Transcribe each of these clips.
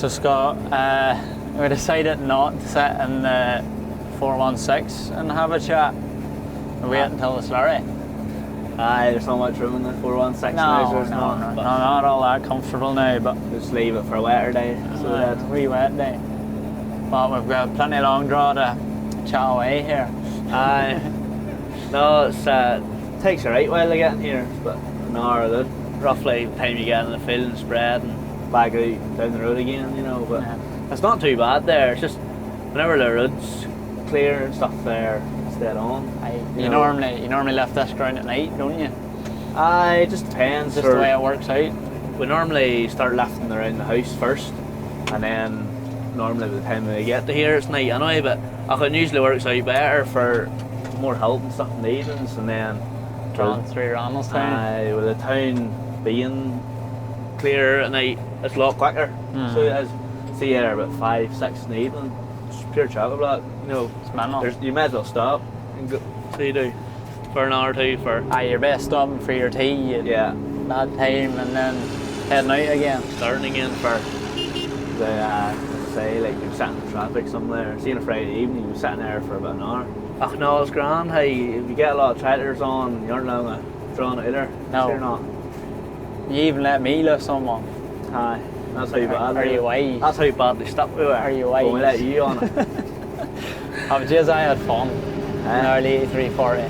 So Scott, we decided not to sit in the 416 and have a chat. Wait until the slurry. Aye, there's not much room in the 416 now, so it's not all that comfortable now, but just leave it for a wetter day. So a wee wet day. But we've got plenty of long draw to chat away here. Aye. No, it takes a right while to get in here, but an hour of it. Roughly the time you get in the field and spread and back out down the road again, you know, but it's not too bad there. It's just whenever the road's clear and stuff there, it's dead on. You normally left this ground at night, don't you? Aye, it just depends. Just the way it works out. We normally start lifting around the house first, and then normally by the time we get to here it's night anyway, but it usually works out better for more help and stuff in the evenings, and then drawn through Ronald's town. Aye, with the town being clear at night, it's a lot quicker. So it is. See here about 5, 6 in the evening, it's pure chocolate block, you know. It's mental. You might as well stop and go, so you do, for an hour or two for... Aye, you're best stopping for your tea at that time and then heading out again. Starting again for the, say, like you're sitting in traffic somewhere, see on a Friday evening, you're sitting there for about an hour. Oh no, it's grand. Hey, if you get a lot of tractors on, you aren't long drawing it either. No. You're not. You even let me lift someone. Aye, that's how bad. Are you wise? That's how badly stuck we were. Are you wise? When we let you on it. I had fun. An early 340.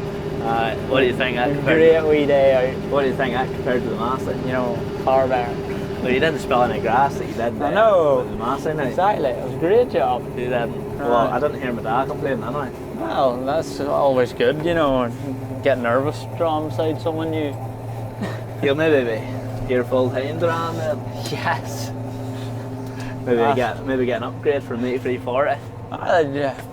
What do you think that compared Great wee day out. What do you think that compared to the Massey? You know, far better. Well, you didn't spill any grass that you did I know. with the Massey now. Exactly, it was a great job. You didn't. Well, I didn't hear my dad complaining anyway. Well, that's always good, you know, get nervous drawing beside someone new. You'll maybe be here full time around then. Yes. Maybe get an upgrade from the 340.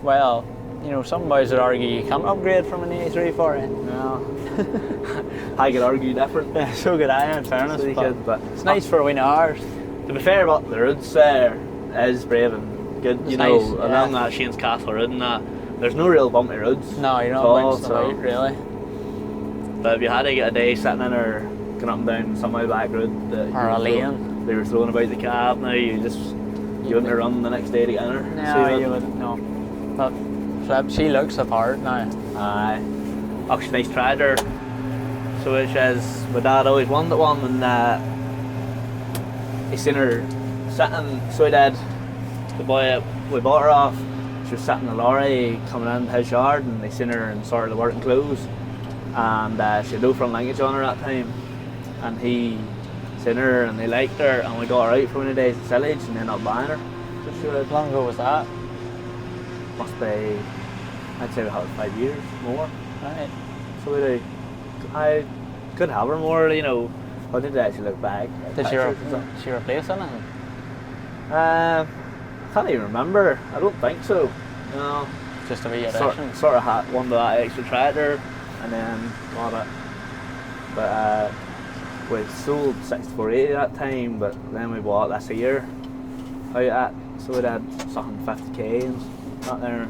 Well, you know, some boys would argue you can't upgrade from an 8340. No. I could argue different. Yeah, so could I, in fairness. So but it's nice for a wee hours. To be fair, but the roads there is brave and good. It's you know, nice, along that Shane's Castle road and that, there's no real bumpy roads. No, you're not bouncing about, really. But if you had to get a day sitting in or going up and down some back road, or a lane, they were throwing about the cab now, you wouldn't run the next day to get in her. No, you wouldn't, no. But Flip, she looks the part now. Aye. Actually, nice tractor. So which is, my dad always wanted one, and he seen her sitting, so he did. The boy we bought her off, she was sitting in a lorry coming into his yard, and they seen her in sort of the working clothes, and she had no front linkage on her at that time, and he seen her and they liked her, and we got her out for one of the days at Silage and ended up buying her. So sure, how long ago was that? Must be, I'd say about 5 years more. Right. So we do. I could have her more, you know. I did actually look back. Did she replace anything? I can't even remember. I don't think so. No. Just a wee addition. Sort of had one to that extra tractor and then got it. But we sold 6480 that time, but then we bought this a year out at, so we had something 50k and that there.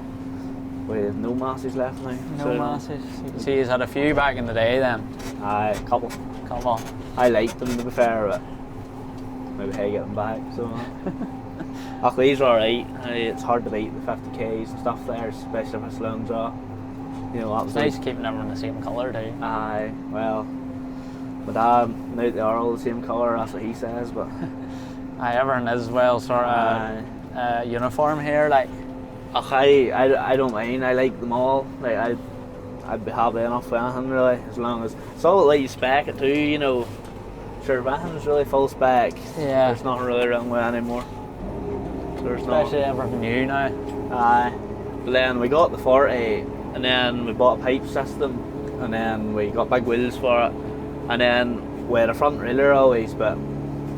We have no Masseys left now. No Masseys. You can see he's had a few back in the day then. Aye, a couple. I liked them to be fair, but maybe I get them back. So actually these are alright. It's hard to beat the 50k's and stuff there, especially if it's long draw. You know, it's nice keeping everyone the same colour too. Aye, well, my dad, now they are all the same colour, that's what he says, but aye, everyone is well sort of uniform here, like. I don't mind. I like them all. Like I'd be happy enough with anything really, as long as it's all like you spec it too. You know, sure, if anything's really full spec, there's nothing really wrong with it anymore. There's especially everything new now. Aye. But then we got the 40, and then we bought a pipe system, and then we got big wheels for it, and then we had a front railer always, but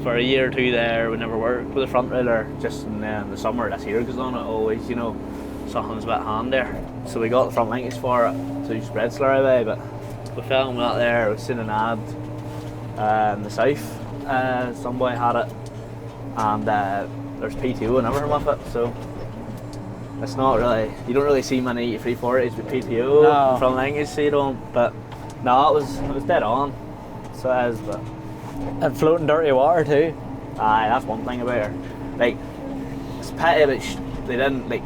for a year or two there we never worked with a front railer, just in the summer this year goes on it always, you know, something's a bit handier. So we got the front linkage for it to spread slurry away, but we filmed that there, we seen an ad in the south, some boy had it, and there's PTO and everything with it, so it's not really, you don't really see many 340s with PTO front linkage, so you don't, but no, it was dead on, so it is, but... And floating dirty water too. Aye, that's one thing about her. Like, pity, but they didn't like.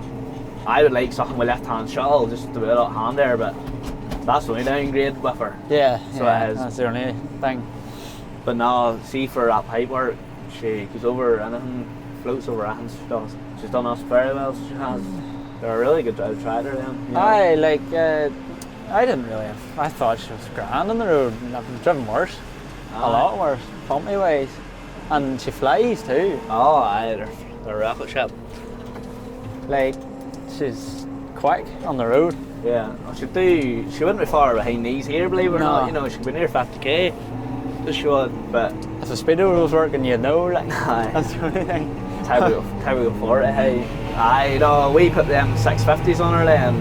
I would like something with left-hand shuttle, just to be a little hand there, but that's the only downgrade with her. Yeah, So yeah, it is. that's the only thing. But no, see for that pipe work, she goes over anything, floats over anything she does. She's done us very well, so she has. They're a really good drive tractor then. You know. I like, I didn't really I thought she was grand on the road. I've driven worse, a lot worse, pumpy ways. And she flies too. Oh, aye, they're a rocket ship. Like, she's quick on the road. Yeah, she wouldn't be far behind these here, believe it or No. not. You know, she could be near 50k. She would, but If the speedo was working, you'd know, like, aye. that's the only thing. How we go for it, hey. Aye, you know, we put them 650s on her then,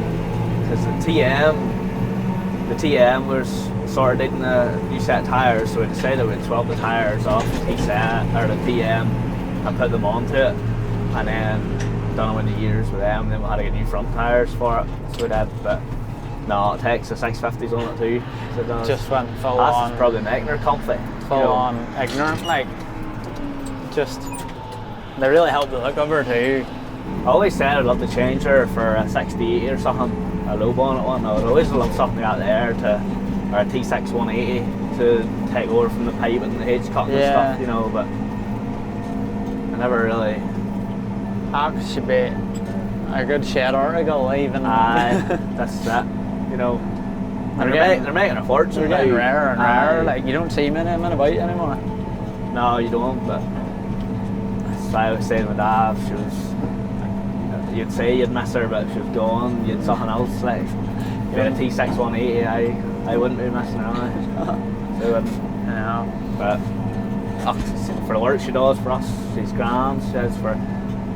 because the TM was sorted in the new set of tyres, so we decided we'd swap the tyres off the T-set, or the TM, and put them onto it, and then done it in the years with them, then we had to get new front tyres for it, so we did, but no, it takes the 650s on it too. So it does. Just went full That's on. probably making her comfy. Full on ignorant, like, just, they really helped the look of her too. I always said I'd love to change her for a 68 or something, a low bonnet one. I would always love something out there or a T6 180 to take over from the pipe and the hedge cut and stuff, you know, but I never really. That should be a good shed article, even. Aye, that's that, you know. And they're making a fortune. They're getting now. rarer and rarer, like, you don't see many of them about anymore. No, you don't, but that's why I was saying with Dad, she was. You'd say you'd miss her, but if she was gone, you'd something else. Like, if you had a T6 180, I wouldn't be missing her. So I wouldn't. Yeah. But for the work she does for us, she's grand. She says for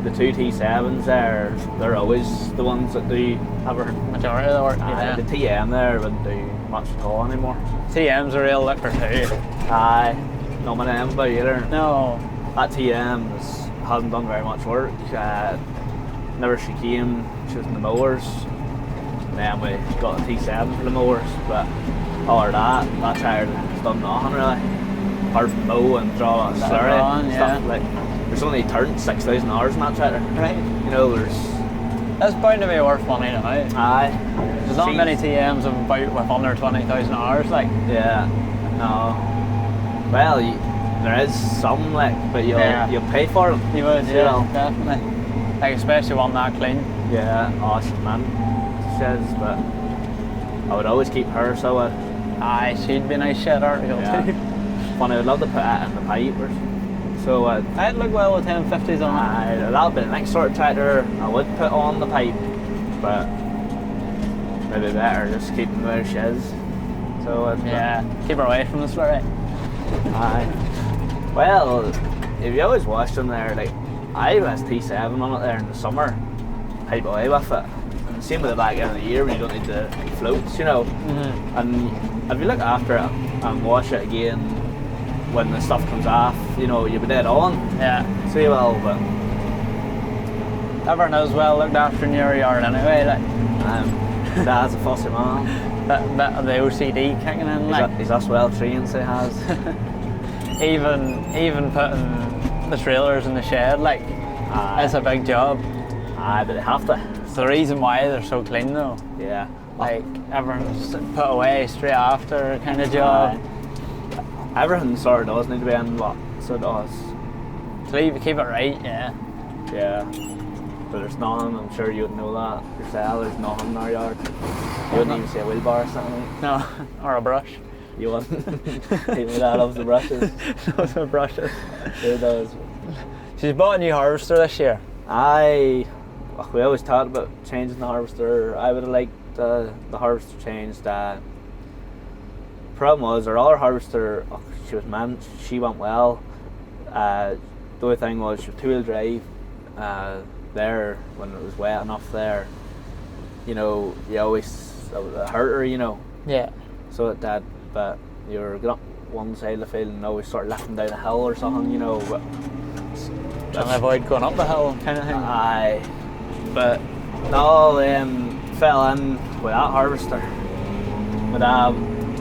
the two T7s there, they're always the ones that do have her. Majority of the work, yeah. The TM there wouldn't do much at all anymore. TM's a real looker too. Aye, not many of them about either. No. That TM hasn't done very much work. Whenever she came, she was in the mowers. And then we got a T7 for the mowers, but all of that tractor has done nothing really. Apart from mow and draw a slurry and stuff. Like, there's only turned 6,000 hours in that tractor. Right. You know, there's. That's bound to be worth money now. Aye. There's not many TMs about with under 20,000 hours, like. Yeah. No. Well, there is some, like, but you'll pay for them. You would, you yeah, know. definitely. Like, especially one that clean. Yeah, oh, she's man, she says, but I would always keep her, so Aye, she'd be a nice shed article too. Funny, I would love to put that in the pipe or so. I'd look well with 1050s on it. That would be the next sort of tractor I would put on the pipe, but maybe better just keep them where she is. So yeah, keep her away from the slurry. Aye. Well, if you always watch them there, like, I was T7 on it there in the summer, pipe away with it. And same with the back end of the year when you don't need the floats, you know. Mm-hmm. And if you look after it and wash it again when the stuff comes off, you know, you'll be dead on. Yeah. So you will, but everyone is well looked after in your yard anyway, like. Dad's a fussy man. Bit of the OCD kicking in, like. He's us well trained, so he has. even putting the trailers in the shed, like, it's a big job. Aye, but they have to. It's the reason why they're so clean though. Yeah. Like, everyone's put away straight after kind of job. Everything sort of does need to be in what, so it does. So you keep it right, yeah. Yeah. But there's nothing, I'm sure you would know that yourself, there's nothing in our yard. You wouldn't even see a wheelbarrow or something. No, or a brush. You wouldn't. Even Dad loves the brushes. Loves the brushes. He does. She's bought a new harvester this year. We always talked about changing the harvester. I would have liked the harvester changed. Problem was our other harvester, she went well. The only thing was she was 2-wheel drive there when it was wet enough there. You know, it hurt her, you know. Yeah. So it did, but you were going up one side of the field and always sort of lifting down a hill or something, you know. But trying to avoid going up the hill kind of thing. Aye. But no, fell in with that harvester. My dad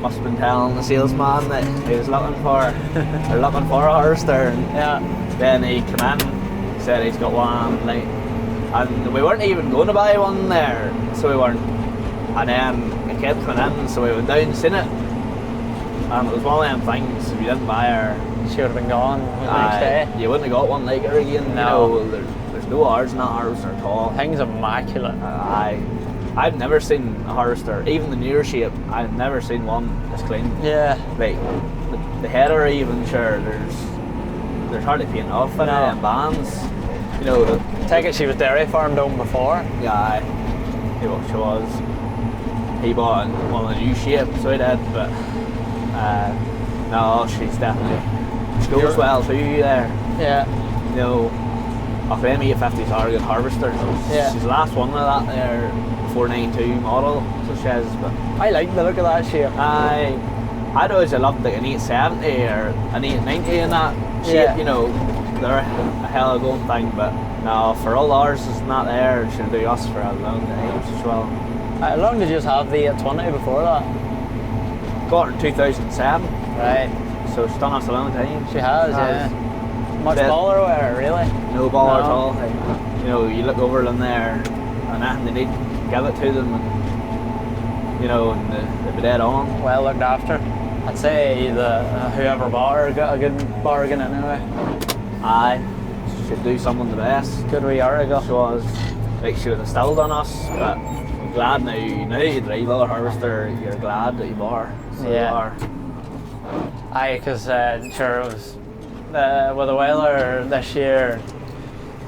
must have been telling the salesman that he was looking for a harvester, and then he came in, said he's got one, like, And we weren't even going to buy one there, so we weren't. And then it kept coming in, so we went down and seen it. And it was one of them things, if you didn't buy her, She would have been gone the next day. you wouldn't have got one like her again. No. You know, there's no hours in that harvester at all. Thing's immaculate. I've never seen a harvester, even the newer shape, I've never seen one that's clean. Yeah. Like, the header even, sure, there's hardly paint off in it, and bands. You know, Take it she was dairy farmed home before. yeah, she was. He bought one of the new shapes, so he did, but no, she's definitely, she goes well too there. Yeah. You know, off them E50s are good harvesters. Yeah. She's the last one of that there, 492 model, so she is, but I like the look of that shape. I'd always loved like an 870 or an 890 in that shape, Yeah. you know, they're a hell of a going thing, but no, for all ours is not there, it should do us for a long time as well. How long did you just have the 820 before that? Got her in 2007, Right. so she's done us a long time. She has, yeah. Much Yeah. baller with her, really? No ball at No. all. Like, you know, you look over them there, and anything they need, give it to them, and, you know, and they'll be dead on. Well looked after. I'd say whoever bought her got a good bargain anyway. Aye, should do someone the best. Good wee hour ago. She was, like, she would have still done us, but I'm glad now you drive our harvester, you're glad that you bought her. So Yeah. you are. Aye, because sure it was with the weather this year,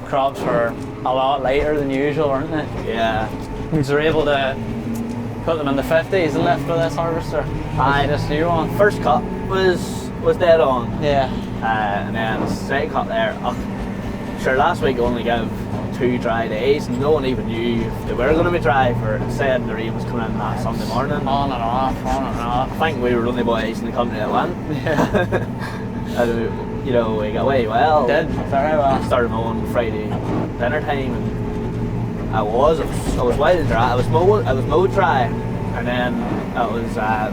crops were a lot later than usual, weren't they? Yeah. We were able to put them in the 50s and lift with this harvester. Aye. This new one. First cut was dead on, Yeah. and then second cut there. Sure, last week only gave 2 dry days, and no one even knew if they were going to be dry. For it said the rain was coming in that Sunday morning. On and off, on and off. I think we were the only boys in the company that went. Yeah. And you know, we got away well. Did very well. Started mowing Friday dinner time, and I was wild dry. I was mowed dry, and then it was a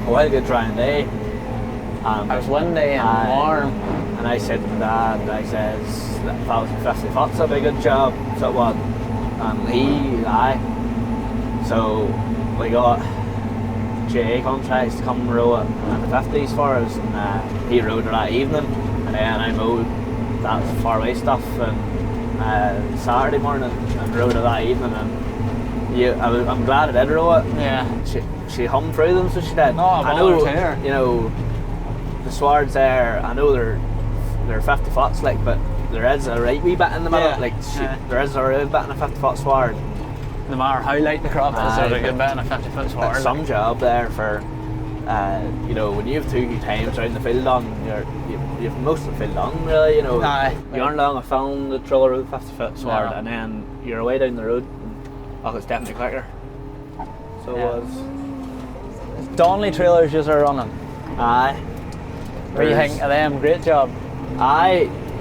wild good drying day. It was windy and warm. And I said to my dad, I says, that 1,050 foot's a big good job, so it was. And aye. So we got GA contracts to come row it in the 50s for us, and he rode it that evening, and then I mowed that far away stuff and Saturday morning and rode it that evening, and I'm glad I did row it. Yeah. She hummed through them, so she did. Oh, I know, volunteer. you know, the swards there, I know they're 50 foots, like, but there is a right wee bit in the middle, Yeah. like there is a right bit in a 50 foot sward. No matter how light the crop is, there's a good bit in a 50-foot sward. It's some job there for, you know, when you have 2 times around the field on, you have most of the field on, really, you know. Aye. You aren't long a film the trailer with 50-foot sward, No. and then you're away down the road, and, it's definitely quicker. So Yeah. it was. Donnelly trailers just are running. Aye. What do you think of them? Great job.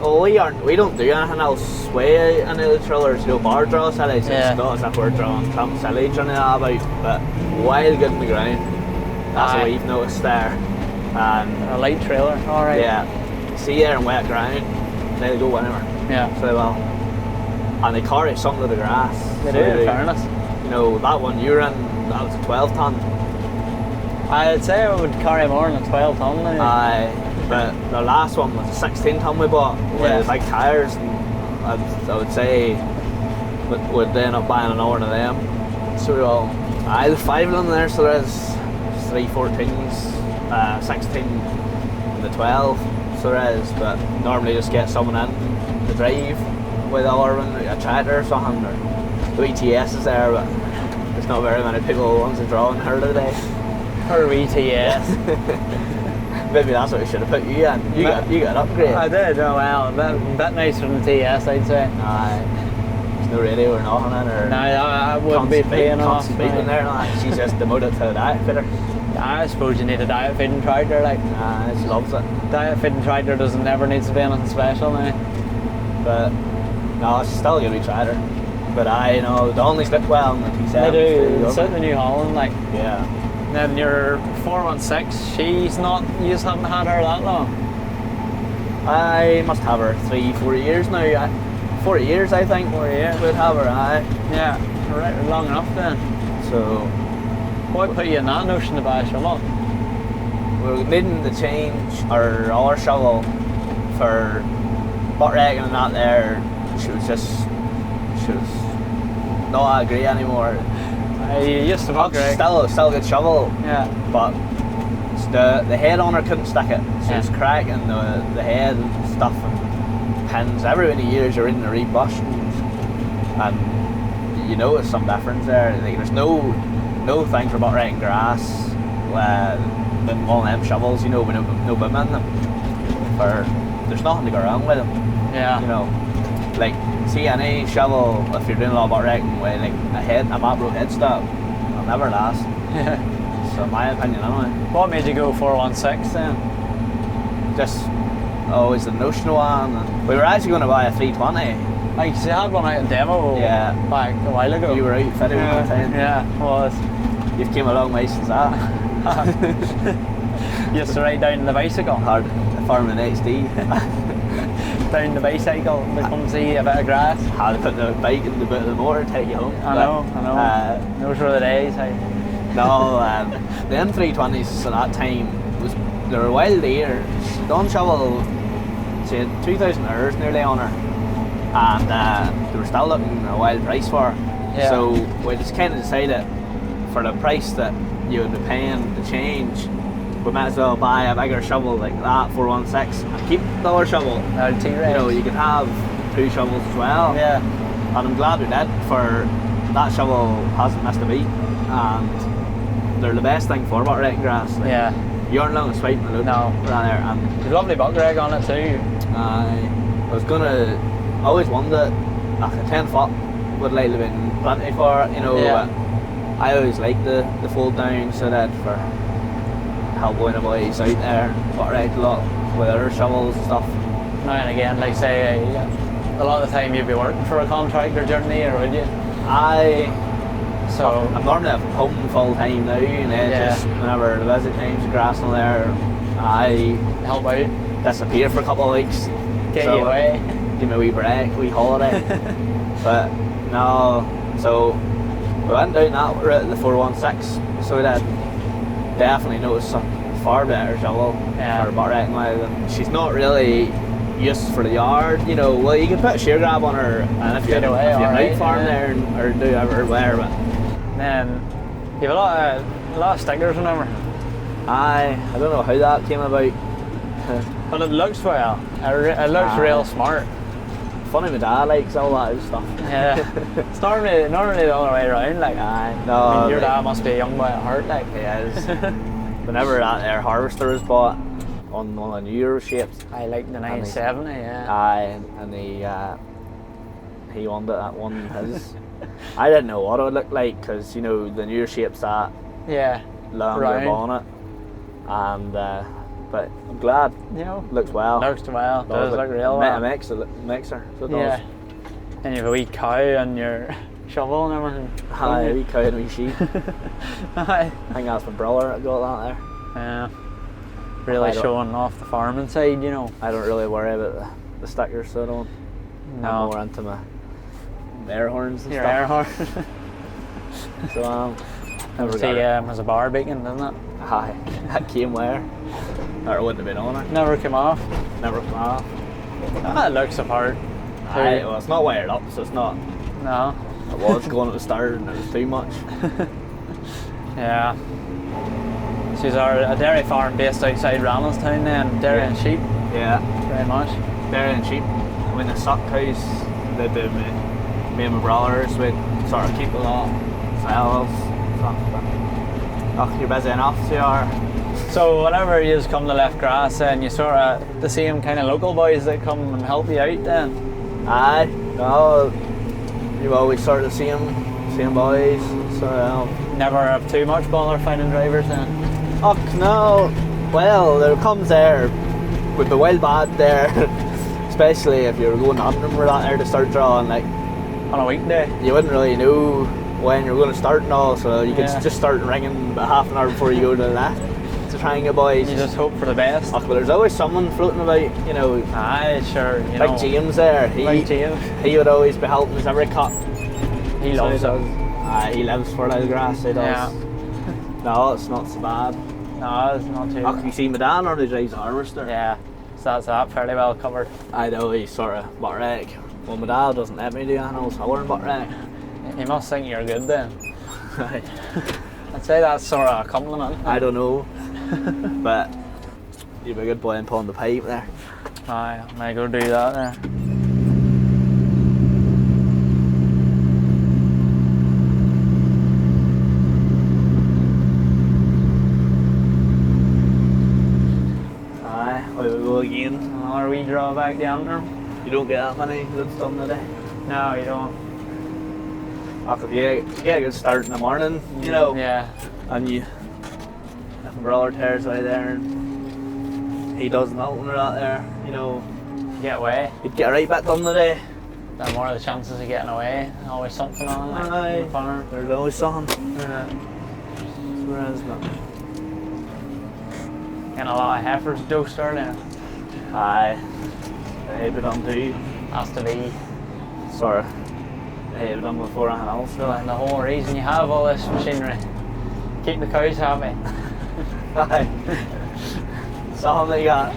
We don't do anything else way any of the trailers, you know, bar draw silage. Yeah. It's not as if we're drawing clump silage or anything like that, but wild good in the ground. That's Aye. what we've noticed there. And A light trailer, alright. yeah, see there in wet ground, they'll go anywhere. Yeah. So they will. And they carry some of the grass. They So do, in fairness. You know, that one you were in, that was a 12 ton. I'd say it would carry more than a 12 ton now. Aye, but the last one was a 16 ton we bought with big tyres, and I would say we'd end up buying another one of them. So there's 5 of them there, so there's 3 14s, 16 and the 12, so there is, but normally just get someone in to drive with a tractor or something, or the ETS is there, but there's not very many people who want to draw in her today. Or ETS. Maybe that's what we should have put you in. You got an upgrade. I did, oh well, a bit nicer than the TS, I'd say. Aye. There's no radio or nothing in her. No, I wouldn't be paying off. Constant beeping there. Like, she's just demoted to a diet fitter. I suppose you need a diet feeding tractor, like. She loves it. Diet feeding tractor never needs to be anything special now. But no, she's still a good wee tractor. But I know the Donnellys look well in the T7. They do. It's out in the New Holland, like. Yeah. Then your 416, she's not. You just haven't had her that long. I must have her 3-4 years now. 4 years, I think. 4 years. We'd have her, aye. Yeah, right, long enough then. So What put you in that notion to buy a shovel? we're needing to change our other shovel for butt wrecking and that there. She was not that great anymore. I used to buck rake. Still a good shovel, Yeah. but the head on her couldn't stick it. So it's Yeah. cracking the head and stuff and pins. Every many years you're in the rebush and you notice some difference there. Like there's no thing for butt wrecking grass than one of them shovels, you know, with no boom in them. There's nothing to go wrong with them. Yeah. You know, like see any shovel if you're doing a lot of butt wrecking with like a macro headstock, it'll never last. Yeah. So in my opinion anyway. What made you go 416 then? Just always the notional one. And we were actually going to buy a 320. Like, you had one out in demo Yeah. back a while ago. You were out fitting one time. Yeah, was. You've came a long way since that. You used to ride down the bicycle. Hard farming XD. Down the bicycle to come see a bit of grass. Had to put the bike in the boot of the motor, take you home. I know. Those were the days. No, the M320s at that time they were wild deer. She done shovel, she had 2,000 hours nearly on her, and they were still looking a wild price for her. Yeah. So we just kind of decided for the price that you would be paying to change, we might as well buy a bigger shovel like that 416 and keep the other shovel. You know, you could have 2 shovels as well. Yeah. And I'm glad we did, for that shovel hasn't missed a beat, and they're the best thing for butt wrecking grass. Like, Yeah. you aren't long swiping the loop No. right there. And There's a lovely buck rag on it too. I always wondered, like a 10 foot would likely been plenty for it, you know. Yeah. But I always liked the fold down, so that for helping the boys out there, butt wrecked a lot with their shovels and stuff. Now and again, like say, a lot of the time you'd be working for a contractor journey, or would you? So I'm normally at home full time now, and then Yeah. just whenever the visit times, GRASSMEN there, I help out, disappear for a couple of weeks. get So, you away. Give me a wee break, wee holiday. But no, so we went down that route, the 416, so that definitely noticed a far better shovel Yeah. for butt wrecking with, and she's not really used for the yard, you know. Well, you can put a shear grab on her, and if you're Straight away, out alright, farm yeah. there or do everywhere, but Then you have a lot of stickers, remember? I don't know how that came about. But it looks well. It looks real smart. Funny, my dad likes all that stuff. Yeah. It's normally the other way around. Like, No, I mean, your like- dad must be a young boy at heart. Like, He is. Whenever that air harvester was bought on one of the New Year shapes, I like the 970. Yeah. and he wanted that one. His. I didn't know what it would look like, because you know the New Year shapes that Yeah. longer Round. bonnet, and but I'm glad. You know. Looks well. Looks well. Does look real A well. mixer, so it does. Yeah. And you have a wee cow and your shovel and everything. Hi, a wee cow and a wee sheep. Aye. I think that's my brother that got that there. Yeah. Really I don't- showing off the farming side, you know. I don't really worry about the stickers, so I don't. No. I'm more into my air horns and Your stuff. air horn. So never See, got it. has a bar beacon, doesn't it? Hi, that came where? Or it wouldn't have been on it. Never came off. Never come off. It looks apart. Aye, well, it's not wired up, so it's not. No. It was going at the start and it was too much. Yeah. She's a dairy farm based outside Rannelstown then, dairy and sheep, Yeah, very much. dairy and sheep. When the suck cows, they do me and my brothers, we'd sort of keep a lot ourselves. Oh, you're busy enough, so you are. So whenever you just come to Left Grass, then you sort of the same kind of local boys that come and help you out then? Aye, no, you always sort of the same boys, so Never have too much bother finding drivers then? oh no, well, there comes there, with the wild bad there, especially if you're going on them or that there to start drawing, like, On a weekday? you wouldn't really know when you're going to start and all, so you could Yeah. just start ringing about half an hour before you go to the left. to try and get boys. You just hope for the best. But there's always someone floating about, you know. Aye, sure. You Big know, James there. Big James. He would always be helping us every cut. He loves it. He lives for Little Grass, he does. Yeah. No, it's not so bad. No, it's not too Can bad. you see my dad normally drives a harvester? Yeah, so that's that fairly well covered. I know, he's sort of butt wreck. Well, my dad doesn't let me do anything else other than butt wreck. He must think you're good then. I'd say that's sort of a compliment. I don't know. But you'd be a good boy in pulling the pipe there. Aye, I might go do that there. Aye, we will go again. Another wee draw back down there. You don't get that many loads done today. No, you don't. If you get a good start in the morning, you know, Yeah. and if my brother tears out there and he does nothing or that there, you know, Get away. you'd get a right bit done today. The more the chances of getting away. Always something on like Aye. in the corner. There's always something. Yeah. Whereas not. Getting a lot of heifers dosed early. Aye, they've been done too. Has to be. Sort of. They've been done before anything else, really. And the whole reason you have all this machinery. Keep the cows happy. Aye. Something like that.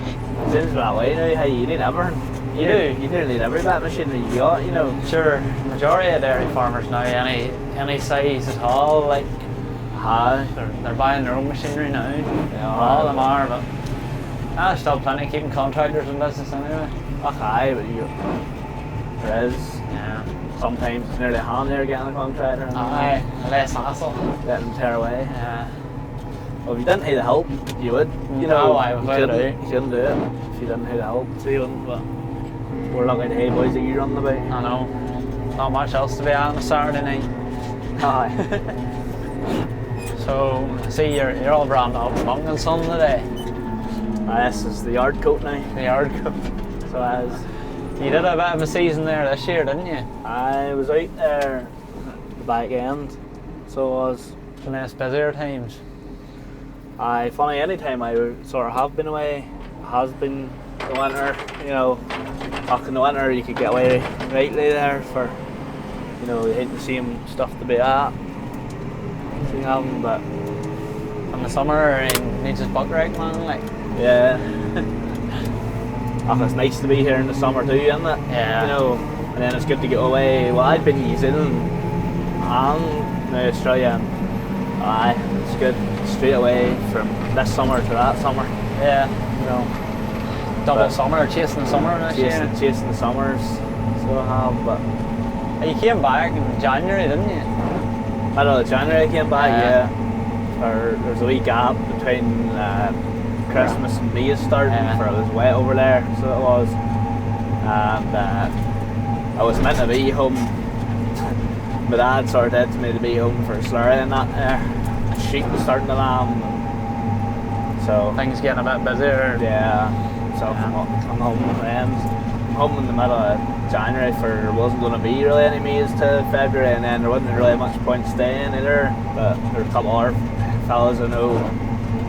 It seems that way now, hey, you need everything. You do. You do need every bit of machinery you got, you know. Sure, majority of dairy farmers now, any size at all, like Aye. they're buying their own machinery now. Yeah, All of them are, but there's still plenty keeping contractors in business anyway. Aye, but there is. Yeah. Sometimes it's nearly a hand there getting a contractor and Aye, less hassle. letting them tear away. Yeah. Well, if you didn't have the help, you would. You No, know, I you without it. couldn't do it if you didn't have the help. So you wouldn't, but we're lucky to have boys that you run about. I know. Not much else to be on a Saturday night. Aye. So, see, you're all brand up Monk and Son today. This is the yard coat now. The yard cup. So as You did a bit of a season there this year, didn't you? I was out there the back end, so I was. The nice busier times. Funny, any time I sort of have been away, has been the winter. You know, back in the winter you could get away rightly there for, you know, you hate the same stuff to be at. So you haven't, but In the summer, it needs his buck right, man. Like, yeah. It's nice to be here in the summer too, isn't it? Yeah. You know, and then it's good to get away. Well, I've been New Zealand and now Australia, and it's good straight away from this summer to that summer. yeah, You know, double summer, chasing the summer this year. chasing the summers. So I have, but You came back in January, didn't you? middle of January I came back. Yeah. There was a wee gap between Christmas and May starting, Yeah. for it was wet over there, so it was. And I was meant to be home. My dad sort of said to me to be home for a slurry and that there. Sheep was starting to lamb. So Things getting a bit busier. yeah, so Yeah. I'm home then. Home in the middle of January for there wasn't going to be really any meals to February, and then there wasn't really much point staying either. But there were a couple of other fellas I know,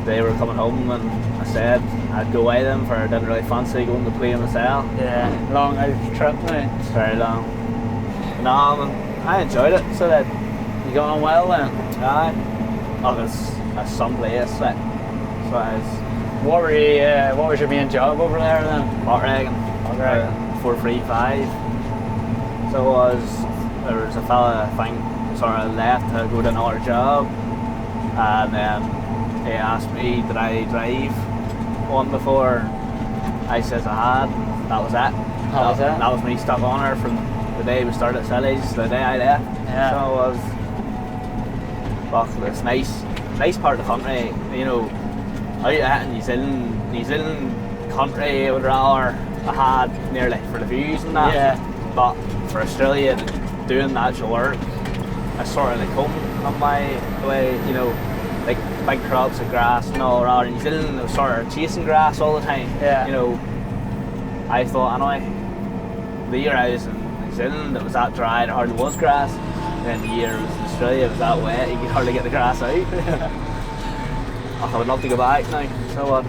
they were coming home, and I said I'd go away them for I didn't really fancy going to play myself. Yeah, long out trip now. It's very long. No, man, I enjoyed it. So that You got on well then? aye, it's some place like so it's What was your main job over there then? what reckon. Alright. 435. So there was a fella I think sort of left to go to another job, and then he asked me did I drive one before. I says I had. That was it. That was me stuck on her from the day we started Silage to the day I left. Yeah. So it was. But it's nice part of the country, you know. Out in New Zealand country I would rather I had nearly for the views and that. Yeah. But for Australia, doing the actual work, I sort of like home on my way, you know, like big crops of grass and all around. In New Zealand, I was sort of chasing grass all the time. Yeah. You know, I thought anyway, the year I was in New Zealand, it was that dry, there hardly was grass. And then the year I was in Australia, it was that wet, you could hardly get the grass out. Oh, I would love to go back now. So what?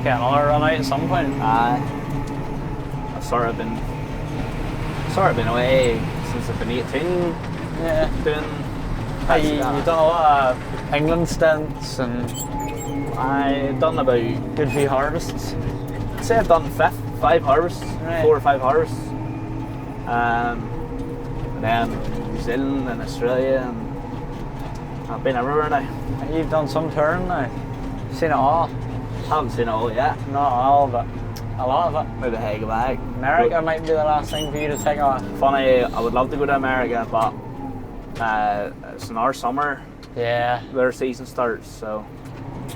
Get another run out at some point. I've sort of been away since I've been 18. Yeah. Doing. You've done a lot of England stints and I've done about, good few harvests. I'd say I've done 5 harvests, Right. 4 or 5 harvests. And then New Zealand and Australia, and I've been everywhere now. You've done some touring now. Seen it all. Haven't seen it all yet. Not all, but a lot of it. Maybe I go back. America might be the last thing for you to take off. Funny, I would love to go to America, but it's in our summer. Yeah. Their season starts, so.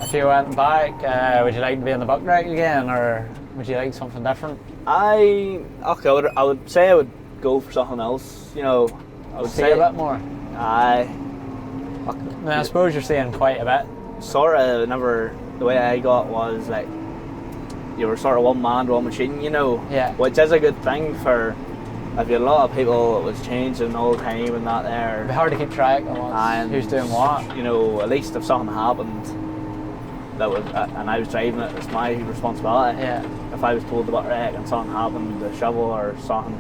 If you went back, would you like to be in the buck rack again, or would you like something different? I would say I would go for something else. You know, I would See say a bit more. I suppose you're seeing quite a bit. sort of never. The way I got was like you were sort of one man, one machine. You know. Yeah. Which is a good thing for. If you had a lot of people, it was changing all the time and that there. It'd be hard to keep track of who's doing what. You know, at least if something happened, that was and I was driving it, it's my responsibility. Yeah. If I was told about wreck and something happened, the shovel or something,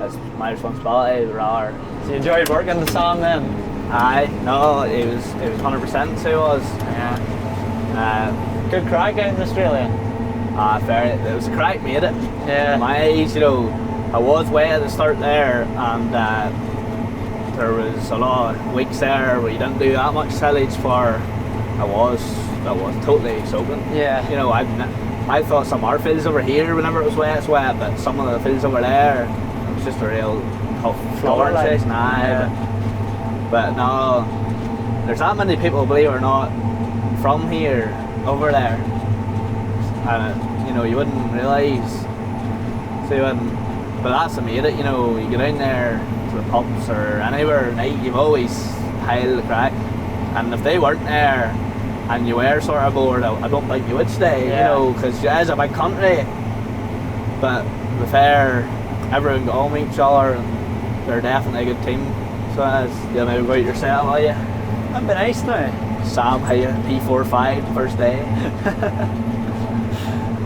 it's my responsibility rather. So you enjoyed working the sand then? No, it was 100%. So it was. Yeah. Good crack out in Australia. It was a crack, made it. Yeah. My age, you know, I was way at the start there, and there was a lot of weeks there where you didn't do that much silage for. I was totally soaking. Yeah. You know, I thought some of our fields over here, whenever it was wet, it's wet, but some of the fields over there, it was just a real tough Floor like. session. But no, there's that many people, believe it or not, from here over there, and you know, you wouldn't realise. So you wouldn't, but that's what made it. You know, you go down there to the pubs or anywhere at night, you've always piled the crack, and if they weren't there and you were sort of bored, I don't think you would stay. Yeah. You know, because it is a big country. But the fair, everyone got on with each other, and they're definitely a good team. So you'll maybe go out yourself, will you? That'd be nice now. Sam, how you P45 first day.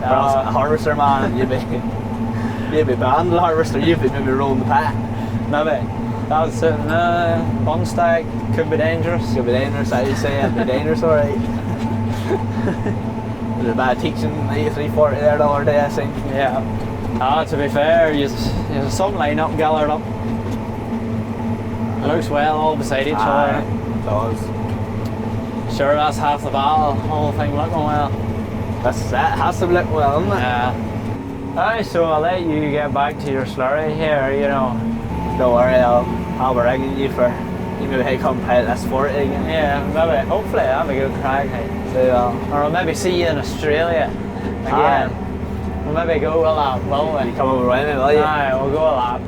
A harvester man, you'd be banned the harvester, you'd be maybe rolling the pack. Maybe. That's it. Bun stack could be dangerous. Could be dangerous, I would say. It'd be dangerous, alright. There's a bad teaching A340 there the other day, I think. Yeah. To be fair, you some line up gathered up. It looks well all beside each other. It does. Sure, that's half the battle. Whole thing looking well. That's it. Has to look well, doesn't it? Yeah. Alright, so I'll let you get back to your slurry here, you know. Don't worry, I'll be ringing you for you maybe come pilot this 40 again. Yeah, maybe. Hopefully I'll have a good crack. So, or I'll maybe see you in Australia again. We'll maybe go a lap, will we? you come over with me, will you? Aye, we'll go a lap.